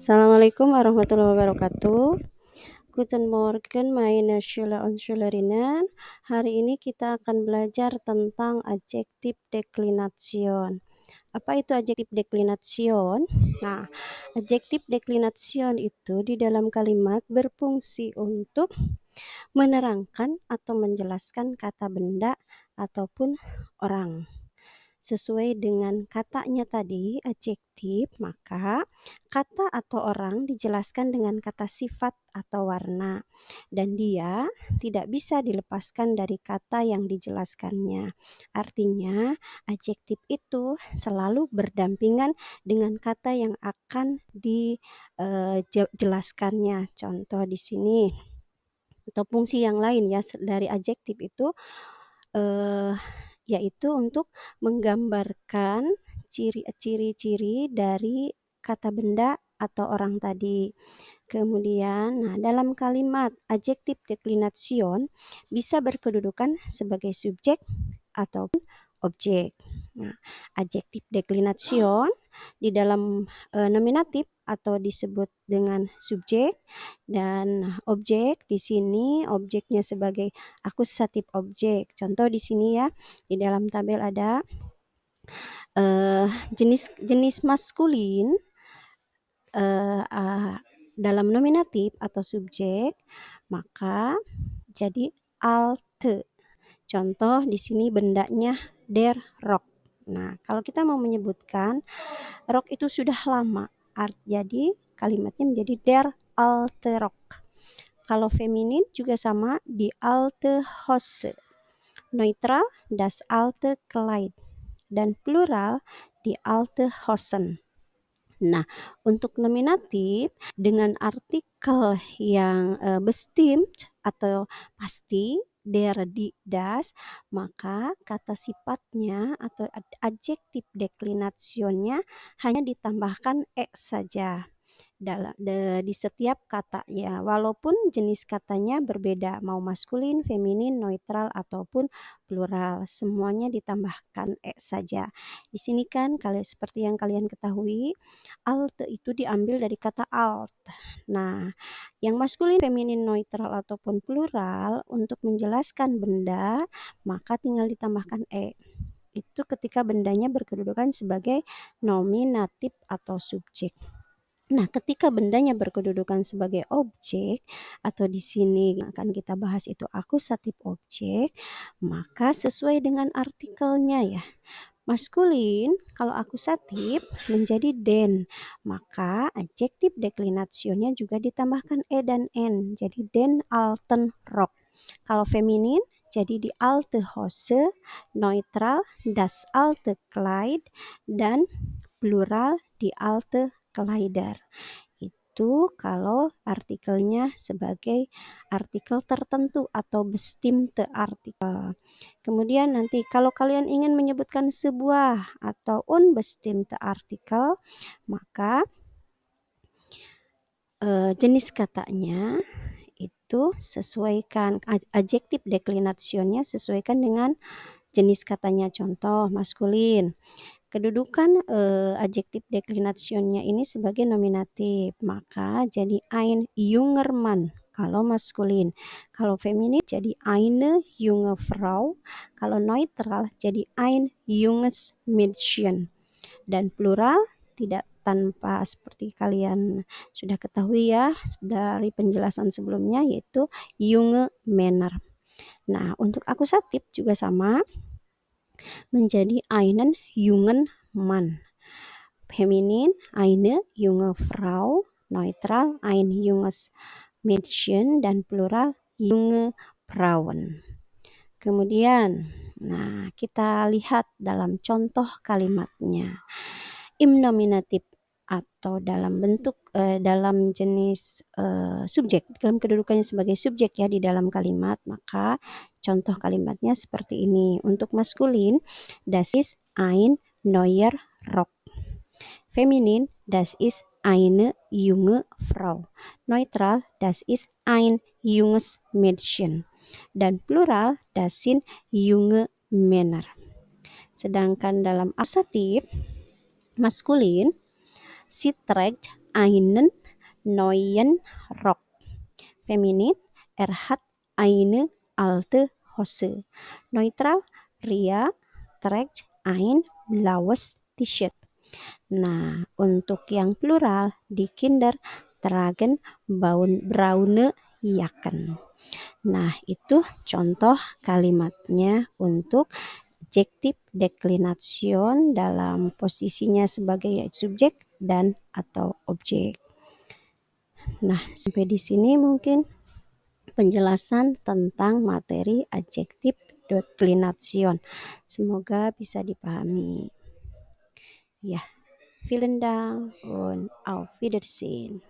Assalamualaikum warahmatullahi wabarakatuh. Guten Morgen, meine Schüler und Schülerinnen. Hari ini kita akan belajar tentang adjektif Deklination. Apa itu adjektif Deklination? Nah, adjektif Deklination itu di dalam kalimat berfungsi untuk menerangkan atau menjelaskan kata benda ataupun orang. Sesuai dengan katanya tadi, adjektif, maka kata atau orang dijelaskan dengan kata sifat atau warna, dan dia tidak bisa dilepaskan dari kata yang dijelaskannya. Artinya, adjektif itu selalu berdampingan dengan kata yang akan dijelaskannya. Contoh di sini, atau fungsi yang lain ya dari adjektif itu eh, yaitu untuk menggambarkan ciri-ciri dari kata benda atau orang tadi. Kemudian, dalam kalimat adjektif deklination bisa berkedudukan sebagai subjek ataupun objek. Nah, adjektif deklination di dalam nominatif atau disebut dengan subjek, dan objek di sini objeknya sebagai akusatif objek. Contoh di sini ya, di dalam tabel ada jenis maskulin dalam nominatif atau subjek, maka jadi alte. Contoh di sini bendanya der Rock. Nah, kalau kita mau menyebutkan rok itu sudah lama, jadi kalimatnya menjadi der alte Rock. Kalau feminin juga sama, di alte Hose. Neutral, das alte Kleid. Dan plural, die alte Hosen. Nah, untuk nominatif dengan artikel yang bestimmt atau pasti, der, die, das, maka kata sifatnya atau adjektif deklinationnya hanya ditambahkan saja di setiap kata ya, walaupun jenis katanya berbeda, mau maskulin, feminin, neutral ataupun plural, semuanya ditambahkan saja. Di sini kan seperti yang kalian ketahui, alt itu diambil dari kata alt. Nah, yang maskulin, feminin, neutral ataupun plural untuk menjelaskan benda, maka tinggal ditambahkan itu ketika bendanya berkedudukan sebagai nominatif atau subjek. Nah, ketika bendanya berkedudukan sebagai objek atau di sini akan kita bahas itu akusatif objek, maka sesuai dengan artikelnya ya. Maskulin kalau akusatif menjadi den, maka adjektif deklinationnya juga ditambahkan dan n, jadi den alten Rock. Kalau feminin jadi di alte Hose, neutral das alte Kleid, dan plural di alte Kleider. Itu kalau artikelnya sebagai artikel tertentu atau bestimmte artikel. Kemudian nanti kalau kalian ingin menyebutkan sebuah atau unbestimmte artikel, maka jenis katanya itu sesuaikan, adjektif deklinationnya sesuaikan dengan jenis katanya. Contoh maskulin, kedudukan adjektif deklinationnya ini sebagai nominatif, maka jadi ein junger Mann kalau maskulin. Kalau feminin jadi eine junge Frau. Kalau neutral jadi ein junges Mädchen. Dan plural tidak tanpa seperti kalian sudah ketahui ya dari penjelasan sebelumnya, yaitu junge Männer. Nah, untuk akusatif juga sama, menjadi einen jungen Mann. Feminin eine junge Frau, neutral ein junges Mädchen, dan plural junge Frauen. Kemudian, kita lihat dalam contoh kalimatnya. Im nominatif atau dalam bentuk dalam jenis subjek, dalam kedudukannya sebagai subjek ya di dalam kalimat, maka contoh kalimatnya seperti ini. Untuk maskulin, das ist ein neuer Rock. Feminin, das ist eine junge Frau. Neutral, das ist ein junges Mädchen. Dan plural, das sind junge Männer. Sedangkan dalam akusatif maskulin, sie trägt einen neuen Rock. Feminin, hat eine alte Hose. Neutral, Ria trägt ein blaues T-shirt. Nah, untuk yang plural, die Kinder tragen braune Jacken. Nah, itu contoh kalimatnya untuk adjektif deklination dalam posisinya sebagai subjek dan atau objek. Nah, sampai di sini mungkin penjelasan tentang materi adjektif deklination. Semoga bisa dipahami. Ya, vielen Dank und auf Wiedersehen.